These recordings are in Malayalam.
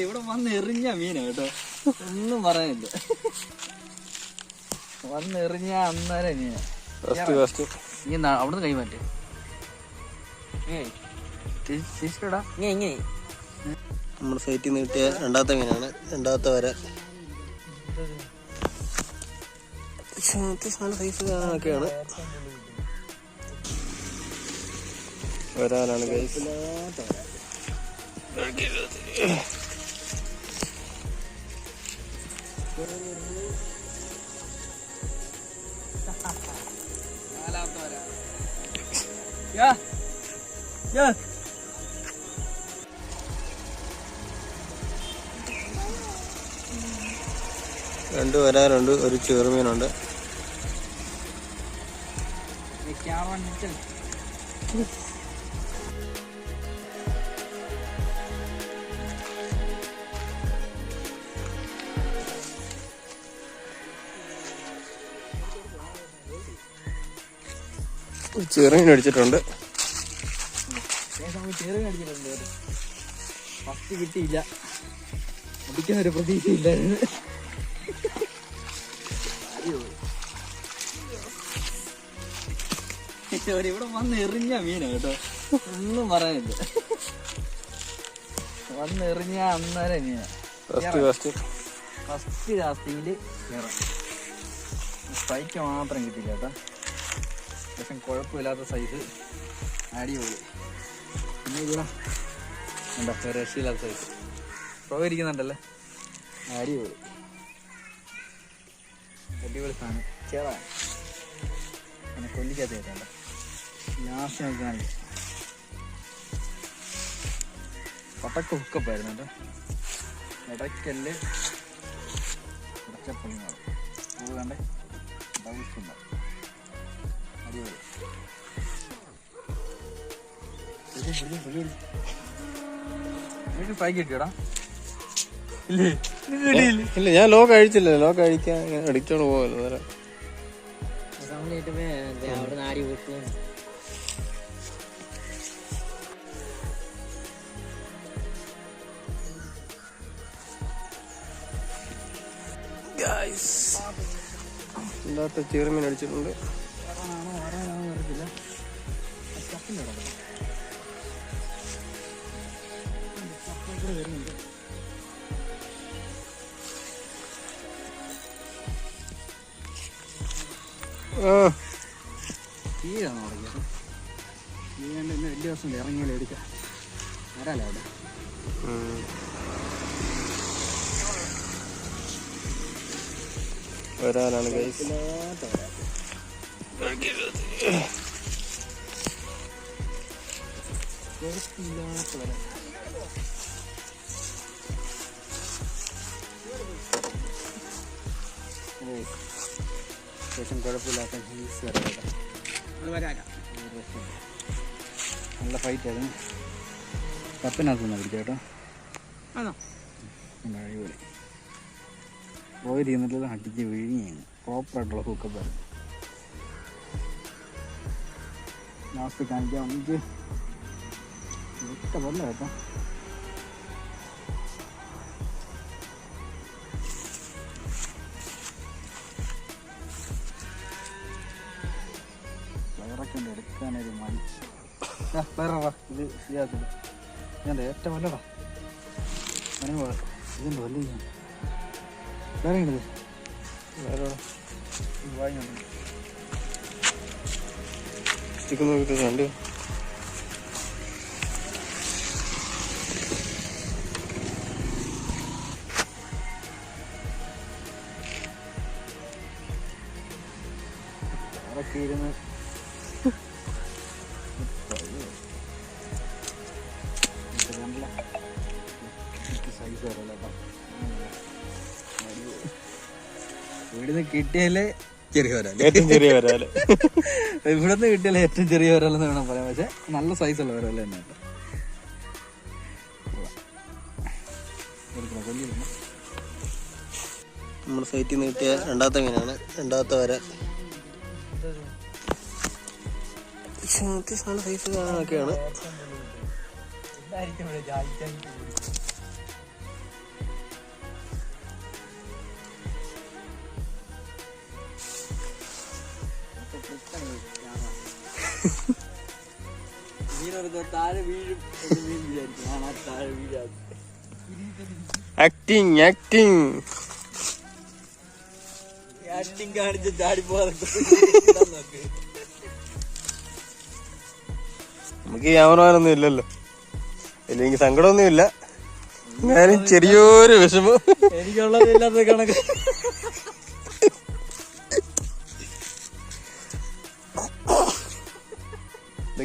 ഇവിടെ വന്ന് എറിഞ്ഞ മീനാ കേട്ടോ, ഒന്നും പറയാനില്ല. വന്ന് എറിഞ്ഞ അന്നേരം മീനാ. നീ അവിടുന്ന് കൈ മാറ്റേ തിരിച്ചടാ. നമ്മുടെ സൈറ്റിൽ നിന്ന് കിട്ടിയ രണ്ടാമത്തെ മീനാണ്, രണ്ടാമത്തെ വര. അത്യാവശ്യം സൈസ് ഒക്കെയാണ്. വരാനാണ് ഗൈസ്. രണ്ട് വരാറുണ്ട്, ഒരു ചെറുമീനുണ്ട്. ചെറുമീൻ അടിച്ചിട്ടുണ്ട്. ഫസ്റ്റ് കിട്ടിയില്ല, അടിക്കുന്നൊരു പ്രതീക്ഷയില്ലായിരുന്നു. ഇവിടെ വന്ന് എറിഞ്ഞ മീനാ കേട്ടോ, ഒന്നും പറയാനില്ല. വന്ന് എറിഞ്ഞ അന്നേരം മീനാ. ഫസ്റ്റ് കാസ്റ്റിങ്ങില് സ്ട്രൈക്ക് മാത്രം കിട്ടിയില്ല കേട്ടോ. പക്ഷെ കുഴപ്പമില്ലാത്ത സൈസ്, അടിപൊളി. പിന്നെ ഇവിടെ എന്താ രക്ഷയില്ലാത്ത സൈസ് പ്രവഹിക്കുന്നുണ്ടല്ലേ, അടിപൊളി അടിപൊളി സാധനം. ചേറാ പിന്നെ കൊല്ലിക്കകത്ത് കേട്ടോ. ലാസ്റ്റ് നമുക്ക് കാണിക്കാം. പട്ടക്ക ഹുക്കപ്പായിരുന്നു കേട്ടോ. ഇടയ്ക്കല് ഇടച്ചപ്പള്ളി പൂവ് കണ്ടേ, ഡൗട്ടുണ്ടാവും. അടിപൊളി. ഫ്രൈ കിട്ടിയോടാ? ഇല്ല, ഞാൻ ലോ കഴിച്ചില്ല. ലോ കഴിക്കാൻ അടിച്ചോണ്ട് പോകല്ലോ. ഇല്ലാത്ത ചെറുമീൻ അടിച്ചിട്ടുണ്ട്. തീരാണ് തുടങ്ങിയത്. തീരാണ്ട് വലിയ ദിവസം ഇറങ്ങിയാലും എടുക്കാം. വരാലോ അവിടെ. വരാനാണ് ഗൈസ്. ശേഷം കുഴപ്പമില്ലാത്ത നല്ല ഫൈറ്റ് ആയിരുന്നു. കപ്പിനകത്തുനിന്ന് പിടിച്ച കേട്ടോ. അടിപൊളി. പോയിരിക്കുന്നില്ല, അടിച്ച് വിഴിഞ്ഞാണ്. പ്രോപ്പറായിട്ടുള്ള ഹൂക്കപ്പായിരുന്നു. ലാസ്റ്റ് കാണിക്കാം. എനിക്ക് ഇഷ്ടമല്ല കേട്ടോ. വയറൊക്കെ ഉണ്ട് എടുക്കാനൊരു മടി. വേറെ ഇത് ചെയ്യാത്തില്ല. ഞാൻ ഏറ്റവും വല്ലടാ ഇതുണ്ട് വല്ല വേറെ ഉണ്ടത്. സ്റ്റിക്ക് നോക്കിട്ട് കണ്ട് അതൊക്കെ ഇരുന്ന് സൈസ് വരല്ലോ. ഇവിടുന്ന് കിട്ടിയാലേ ചെറിയ വരാല്, ഏറ്റവും ചെറിയ വരാല്. ഇവിടുന്ന് കിട്ടിയാലേ ഏറ്റവും ചെറിയ വരാലെന്ന് വേണം പറയാം. പക്ഷെ നല്ല സൈസുള്ള വരാല് തന്നെ കേട്ടോ. നമ്മുടെ സൈറ്റിൽ നിന്ന് കിട്ടിയ രണ്ടാമത്തെ മീനാണ്, രണ്ടാമത്തെ വര. അത്യാവശ്യം സൈസ് ഒക്കെയാണ്. താഴെ വീഴും മീൻ വിചാരിക്കും. ആ താഴെ വീഴാതെ ആക്ടിങ് ആക്ടിങ് ആക്ടിങ് കാണിച്ച് ചാടി പോകാതെ നമുക്ക് ക്യാമറമാനൊന്നും ഇല്ലല്ലോ, ഇല്ലെങ്കിൽ സങ്കടമൊന്നും ഇല്ല. ഞാനും ചെറിയൊരു വിഷമം എനിക്കുള്ളതില്ലാത്ത കണക്ക്.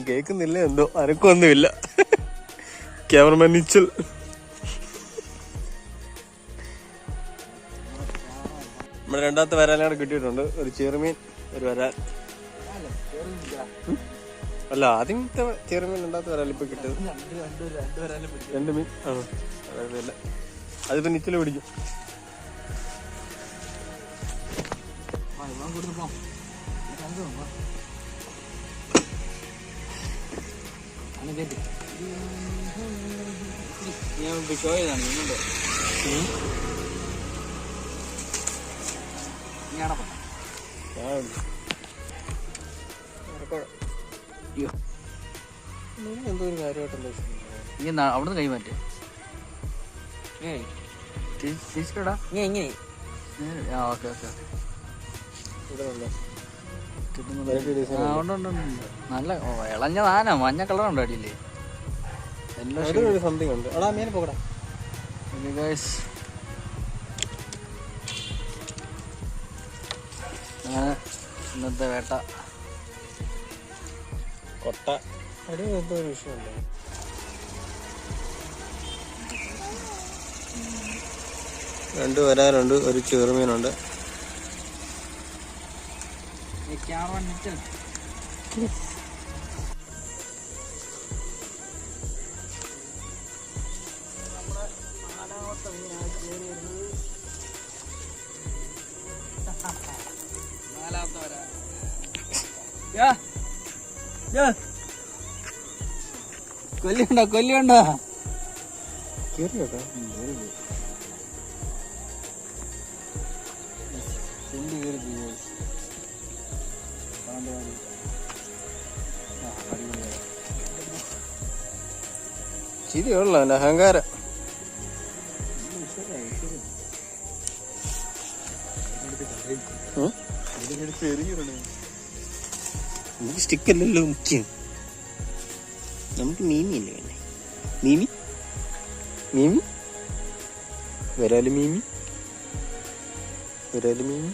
കേൾക്കുന്നില്ല എന്തോ, അനക്കൊന്നുമില്ല. ക്യാമറമാൻ നിച്ചൽ. നമ്മുടെ രണ്ടാമത്തെ വരാലാണ് കിട്ടിയിട്ടുണ്ട്. ഒരു ചെറുമീൻ, ഒരു വരാൽ. അല്ല, ആദ്യത്തെ ചെറുമീൻ രണ്ടാമത്തെ വരാൽ ഇപ്പൊ കിട്ടിയത്. 2 മീൻ ആണോ? അല്ല, അതിപ്പോ നിച്ചല് പിടിക്കും. എന്തോ ഒരു കാര്യമായിട്ടല്ലോ അവിടുന്ന് കൈ മാറ്റേ തിരിച്ചിടാ. ഇങ്ങനെ ഓക്കെ ഓക്കെ. നല്ല ഇളഞ്ഞ താന മഞ്ഞ കളറുണ്ടോ അടിയില്ലേ? സംതിങ് ഉണ്ട്. എടാ മീൻ പോകടാ. ഇന്നത്തെ വേട്ട കൊട്ട. എന്തോ ഒരു വിഷയമുണ്ട്. രണ്ട് വരാറുണ്ട്, ഒരു ചെറുമീനുണ്ട്. കൊല്ലിയുണ്ടോ കൊല്ലിയുണ്ടോ? ചിരിയുള്ള അഹങ്കാരം. നമുക്ക് സ്റ്റിക്കല്ലല്ലോ മുഖ്യം, നമുക്ക് മീമിയല്ലേ വേണ്ടേ. മീമി മീമി വരാല് മീമി വരാല് മീമി.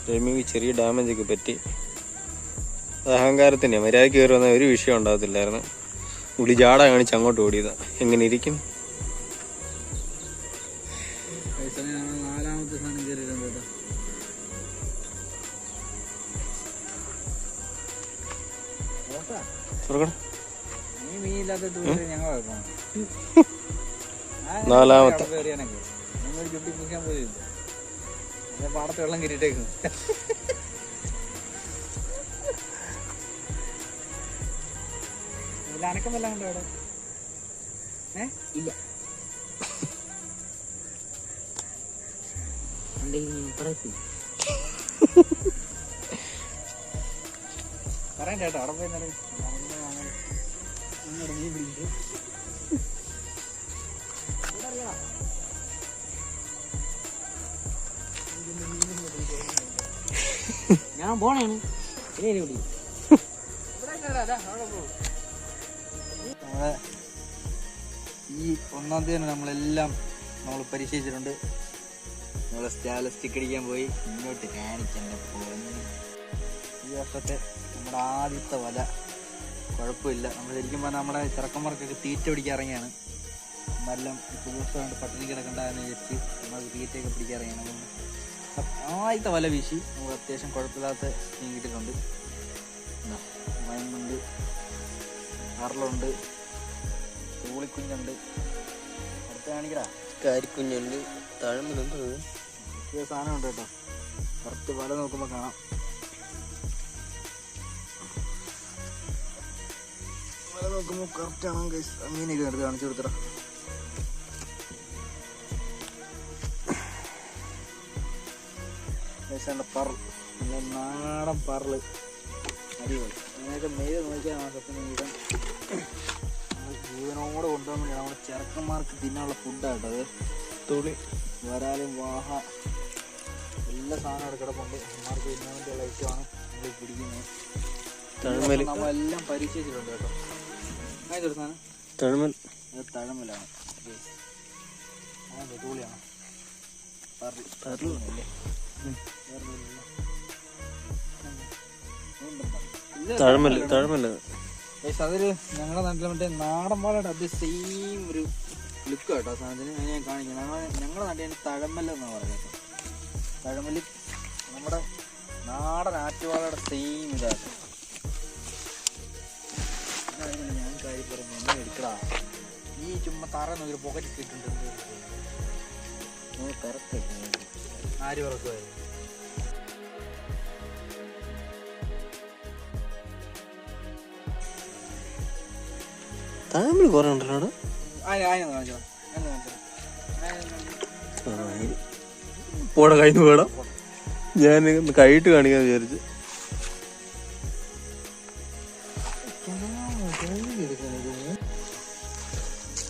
രമ്യക്ക് ചെറിയ ഡാമേജ് ഒക്കെ പറ്റി. അഹങ്കാരത്തിന് മര്യാദയ്ക്ക് കയറി വന്ന ഒരു വിഷയം ഉണ്ടാകത്തില്ലായിരുന്നു. ഉള്ളി ജാട കാണിച്ച് അങ്ങോട്ട് ഓടിയതാ. എങ്ങനെ ഇരിക്കും? നാലാമത്തെ സാധനം കയറിയിട്ടുണ്ട്. നീ മീനില്ലാത്ത ഞങ്ങൾ നാലാമത്തെ നിങ്ങൾ ചുട്ടി പൂക്കാൻ പോലില്ല. പാടത്ത് വെള്ളം കയറിയിട്ടേക്കുന്നു. അനക്കം വല്ല കണ്ടോ അവിടെ? ഇല്ല. പറയാൻ ചേട്ടാ അവിടെ പോയി മീൻ പിടിക്കും. ഞാൻ പോണേണ്. നമ്മളെ ഈ 1-ാം തീയതി നമ്മളെല്ലാം നമ്മൾ പരിശീലിച്ചിട്ടുണ്ട്. നമ്മളെ സ്റ്റിക്ക് അടിക്കാൻ പോയി. ഇങ്ങോട്ട് കാണിക്കണ്ട പോയി. ഈ വർഷത്തെ നമ്മുടെ ആദ്യത്തെ വല കുഴപ്പമില്ല. നമ്മൾ ശരിക്കും പറഞ്ഞാൽ നമ്മുടെ ചെറുക്കന്മാർക്കൊക്കെ തീറ്റ പിടിക്കാൻ ഇറങ്ങിയാണ്. നമ്മളെല്ലാം ഇപ്പോൾ ദിവസമായിട്ട് പട്ടിണി കിടക്കണ്ടെന്ന് വിചാരിച്ച് നമ്മൾ തീറ്റയൊക്കെ പിടിക്കാൻ ഇറങ്ങിയാണ്. ആദ്യത്തെ വല വീശി നമുക്ക് അത്യാവശ്യം കുഴപ്പമില്ലാത്ത മീൻ കിട്ടിയിട്ടുണ്ട്. മയമുണ്ട്, അറലുണ്ട്, തൂളിക്കുഞ്ഞുണ്ട്. അടുത്ത് കാണിക്കടാ. കാരിക്കുഞ്ഞുണ്ട്, താഴമ്പലുണ്ട്. സാധനമുണ്ട് കേട്ടോ. കറക്റ്റ് വല നോക്കുമ്പോൾ കാണാം. വല നോക്കുമ്പോ കറക്റ്റ് ആണോ ഗൈസ്? മീനൊക്കെ എടുത്ത് കാണിച്ചു കൊടുത്തറ. പറൽ, നല്ല നാടൻ പറല്, അടിപൊളി. അങ്ങനെയൊക്കെ മെയ്ത് നോക്കിയാൽ സത്യം ഇടാൻ ജീവനോടെ കൊണ്ടുവന്ന് നമ്മുടെ ചെറുക്കന്മാർക്ക് തിന്നാനുള്ള ഫുഡാട്ടോ അത്. തുളി, വരാലും, വാഹ, എല്ലാ സാധനം അവിടെ കിടപ്പുണ്ട്. അമ്മമാർക്ക് തിന്നാൻ വേണ്ടിയുള്ള ഐറ്റമാണ് നമ്മൾ പിടിക്കുന്നത്. നമ്മളെല്ലാം പരീക്ഷിച്ചിട്ടുണ്ട് കേട്ടോ. അങ്ങനത്തെ ഒരു സാധനം തഴമൽ, അത് തഴമലാണ്. അങ്ങനത്തെ തൂളിയാണ് പറല്ലേ. അതൊരു ഞങ്ങളുടെ നാട്ടിലെ മറ്റേ നാടൻ പാലയുടെ അത് സെയിം ഒരു ലുക്ക് കേട്ടോ സാധനത്തിന്. അത് ഞാൻ കാണിക്കാം. ഞങ്ങളുടെ നാട്ടിൽ അതിന് തഴമല്ലെന്നാണ് പറയുന്നത്. തഴമല് നമ്മുടെ നാടൻ ആറ്റുപാലയുടെ സെയിം ഇതാണ്. ഞാൻ കാര്യം പറഞ്ഞു എന്നെ എടുക്കടാ. ഈ ചുമ്മാ തറ നോക്കി പോക്കറ്റ് ഇട്ടിട്ടുണ്ട്. കറക്റ്റ് ആര് പറക്കുമായിരുന്നു. തമിഴ് കുറെ ഉണ്ടല്ലോ. പോടെ കഴിഞ്ഞു പോടാ. ഞാൻ കഴിയിട്ട് കാണിക്കാന്ന് വിചാരിച്ചു.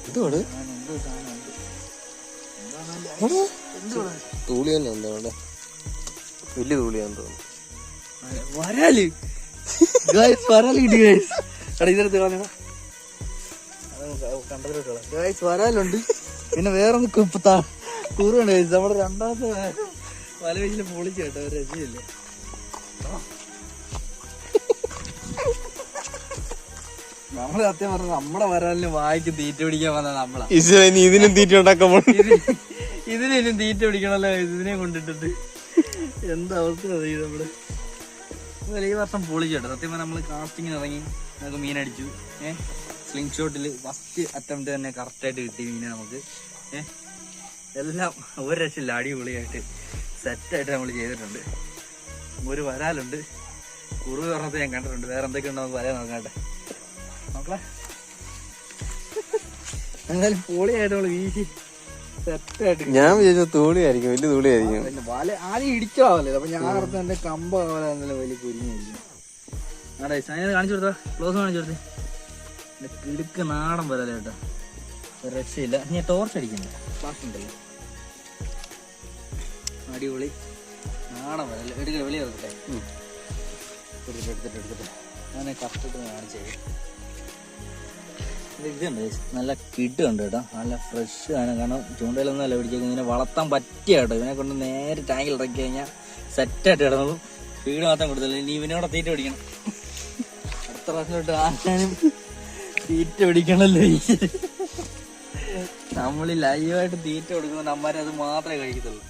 എന്തുവാണ് തൂളി തന്നെ? എന്താ അവിടെ വലിയ തൂളിയാന്ന് തോന്നുന്നു. വരാല് വരാല് കിട്ടി ഇതിനകത്ത് കളഞ്ഞ കണ്ടതിലോട്ട് വരാലുണ്ട്. പിന്നെ വേറെ കൂറുണ്ട് നമ്മുടെ രണ്ടാമത്തെ വല വെച്ചില് പൊളിച്ചു കേട്ടോ. ഒരു രസമില്ല. നമ്മള് സത്യം പറഞ്ഞ നമ്മുടെ വരാലിന് വായിക്ക് തീറ്റ പിടിക്കാൻ വന്ന നമ്മളാ. ഇതിനും തീറ്റ ഉണ്ടാക്കാൻ ഇതിനും തീറ്റ പിടിക്കണല്ലോ. ഇതിനെ കൊണ്ടിട്ടിട്ട് എന്താ അവസ്ഥ നമ്മള്. ഈ വർഷം പൊളിച്ചു കേട്ടോ. സത്യം പറഞ്ഞാൽ നമ്മള് കാസ്റ്റിങ്ങിന് ഇറങ്ങി നമുക്ക് മീനടിച്ചു. സ്ലിംഗ് ഷോട്ടിൽ ഫസ്റ്റ് അറ്റംപ്റ്റ് തന്നെ കറക്റ്റായിട്ട് കിട്ടി മീനെ നമുക്ക്. എല്ലാം ഒരു രക്ഷയില്ല, അടിപൊളിയായിട്ട് സെറ്റായിട്ട് നമ്മൾ ചെയ്തിട്ടുണ്ട്. ഒരു വരാലുണ്ട്, കുറുവ് പറഞ്ഞത് ഞാൻ കണ്ടിട്ടുണ്ട്. വേറെ എന്തൊക്കെ ഉണ്ടോ നമുക്ക് വരാൻ നോക്കാട്ടെ. നോക്കളെ എന്നാലും പൊളിയായിട്ട് നമ്മള് വീശി സെറ്റായിട്ട്. ഞാൻ വിചാരിച്ച തൂളിയായിരിക്കും, വലിയ തൂളിയായിരിക്കും. വല ആദ്യം ഇടിച്ചോ ആവല്ലേ. അപ്പൊ ഞാൻ ഓർത്ത് എന്റെ കമ്പ പോലെ എന്തെങ്കിലും വലിയ കുരിഞ്ഞായിരിക്കും. ആടെ അതിനെ കാണിച്ചു കൊടുത്താ, ക്ലോസ് കാണിച്ചു കൊടുത്തേ. കിടുക്ക് നാടൻ വരല കേട്ടോ, രക്ഷയില്ല. ഞാൻ ടോർച്ച് അടിക്കുന്നില്ല, ഫ്ലാഷ് ഉണ്ടല്ലോ. അടിപൊളി നാടൻ വരല. എടുക്കട്ടെ, വെളിയെ വെക്കട്ടെ. എടുത്തിട്ട് അങ്ങനെ കറക്റ്റ് കാണിച്ചേ. ഇതുണ്ട് നല്ല കിട്ടുന്നുണ്ട് കേട്ടോ, നല്ല ഫ്രഷ് ആണ്. കാരണം ചൂണ്ടയിലൊന്നും അല്ല പിടിച്ചേക്കുന്നത്. ഇതിനെ വളർത്താൻ പറ്റിയ കേട്ടോ. ഇതിനെ കൊണ്ട് നേരെ ടാങ്കിൽ ഇറക്കി കഴിഞ്ഞാൽ സെറ്റായിട്ട് കിടന്നു. ഫീഡ് മാത്രം കൊടുത്തില്ല. ഇനി ഇവനോടെ തീറ്റ പിടിക്കണം. അടുത്ത പ്രാവശ്യമായിട്ട് ആശാനും തീറ്റ പിടിക്കണല്ലോ. നമ്മൾ ലൈവായിട്ട് തീറ്റ കൊടുക്കുന്ന അമ്മമാരെ അത് മാത്രമേ കഴിക്കത്തുള്ളൂ.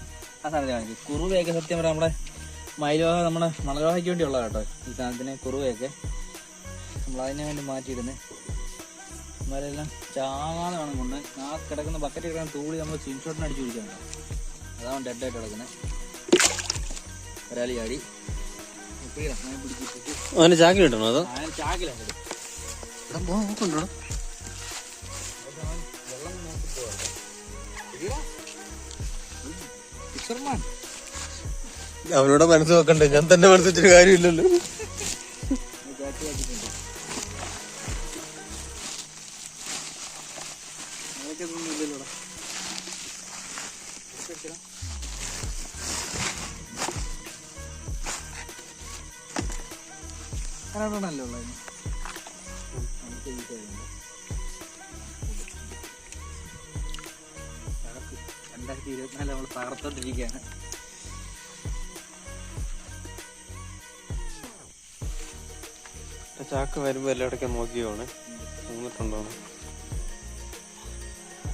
ആ സാധനത്തിന് കാണിക്കും. കുറുവയൊക്കെ സത്യം പറയാം നമ്മുടെ മയിലോഹ, നമ്മുടെ മണലോഹയ്ക്ക് വേണ്ടിയുള്ള കേട്ടോ ഈ സാധനത്തിന്. കുറുവയൊക്കെ നമ്മളതിനെ വേണ്ടി മാറ്റിയിടുന്നത്. അമ്മമാരെല്ലാം ചാകാതെ വേണം കൊണ്ട്. ആ കിടക്കുന്ന ബക്കറ്റ് കിടക്കുന്ന തൂളി നമ്മൾ സ്വിം ഷോട്ടിന് അടിച്ചു പിടിക്കാനുണ്ടോ. അതാണ് ഡെഡായിട്ട് കിടക്കുന്നത്. ഒരാൾ ചാടി പിടിച്ചിട്ട് അവന് ചാക്കിൽ കിട്ടണോ? അതോ ചാക്കിലാണ് നോക്കണ്ടോ? അവനോട് മനസ്സ് നോക്കണ്ടേ? ഞാൻ തന്നെ മനസ്സ് വെച്ചൊരു കാര്യമില്ലല്ലോ. കനോണല്ലോ 2024 നമ്മൾ തകർത്തോണ്ടിരിക്കുകയാണ്. ചാക്ക് വരുമ്പോ എല്ലായിടക്കും നോക്കിയോണേ, നിന്നിട്ടുണ്ടോന്ന്.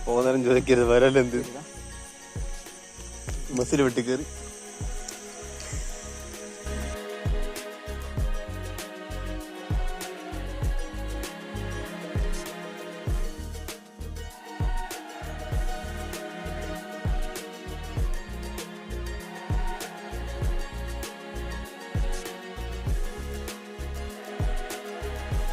പോകുന്നേരം ചോദിക്കരുത് വരാലെന്ത് ബസ്സിൽ വെട്ടിക്കേറി